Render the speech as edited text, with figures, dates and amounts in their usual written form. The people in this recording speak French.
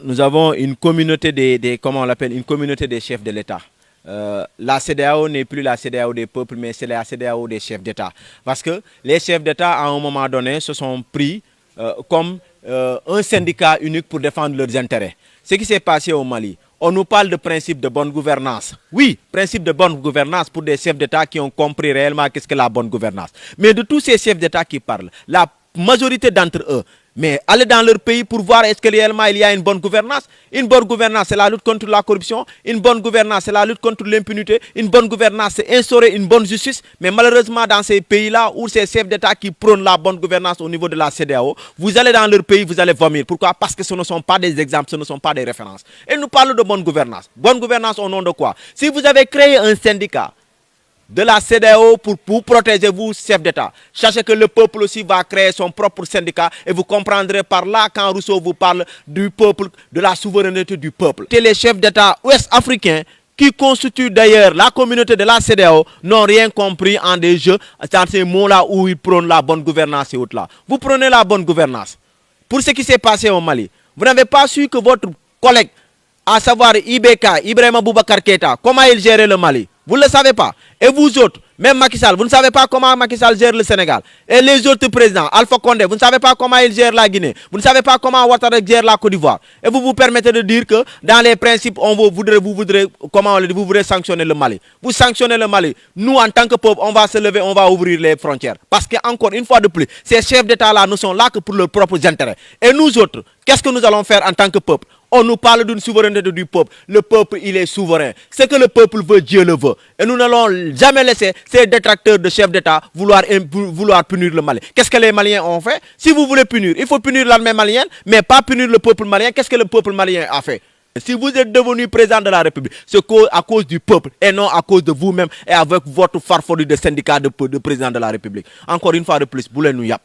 Nous avons une communauté comment on l'appelle, une communauté des chefs de l'État. La CEDEAO n'est plus la CEDEAO des peuples, mais c'est la CEDEAO des chefs d'État. Parce que les chefs d'État, à un moment donné, se sont pris comme un syndicat unique pour défendre leurs intérêts. Ce qui s'est passé au Mali, on nous parle de principe de bonne gouvernance. Oui, principe de bonne gouvernance pour des chefs d'État qui ont compris réellement qu'est-ce que la bonne gouvernance. Mais de tous ces chefs d'État qui parlent, la majorité d'entre eux, mais allez dans leur pays pour voir est-ce que réellement il y a une bonne gouvernance. Une bonne gouvernance, c'est la lutte contre la corruption. Une bonne gouvernance, c'est la lutte contre l'impunité. Une bonne gouvernance, c'est instaurer une bonne justice. Mais malheureusement, dans ces pays-là, où ces chefs d'État qui prônent la bonne gouvernance au niveau de la CEDEAO, vous allez dans leur pays, vous allez vomir. Pourquoi? Parce que ce ne sont pas des exemples, ce ne sont pas des références. Et nous parlons de bonne gouvernance. Bonne gouvernance au nom de quoi? Si vous avez créé un syndicat de la CEDEAO pour protéger vous, chef d'État. Sachez que le peuple aussi va créer son propre syndicat et vous comprendrez par là quand Rousseau vous parle du peuple, de la souveraineté du peuple. Et les chefs d'État ouest-africains qui constituent d'ailleurs la communauté de la CEDEAO n'ont rien compris en des jeux, dans ces mots-là où ils prônent la bonne gouvernance et autres là. Vous prenez la bonne gouvernance. Pour ce qui s'est passé au Mali, vous n'avez pas su que votre collègue, à savoir IBK, Ibrahim Boubacar Keïta, comment il gérait le Mali. Vous ne le savez pas. Et vous autres, même Macky Sall, vous ne savez pas comment Macky Sall gère le Sénégal. Et les autres présidents, Alpha Condé, vous ne savez pas comment il gère la Guinée. Vous ne savez pas comment Ouattara gère la Côte d'Ivoire. Et vous vous permettez de dire que dans les principes, vous voudrez sanctionner le Mali. Vous sanctionnez le Mali. Nous, en tant que peuple, on va se lever, on va ouvrir les frontières. Parce qu'encore une fois de plus, ces chefs d'État-là ne sont là que pour leurs propres intérêts. Et nous autres, qu'est-ce que nous allons faire en tant que peuple? On nous parle d'une souveraineté du peuple. Le peuple, il est souverain. Ce que le peuple veut, Dieu le veut. Et nous n'allons jamais laisser ces détracteurs de chefs d'État vouloir punir le Mali. Qu'est-ce que les Maliens ont fait? Si vous voulez punir, il faut punir l'armée malienne, mais pas punir le peuple malien. Qu'est-ce que le peuple malien a fait? Si vous êtes devenu président de la République, c'est à cause du peuple et non à cause de vous-même et avec votre farfelu de syndicat de président de la République. Encore une fois de plus, boulez nous yap.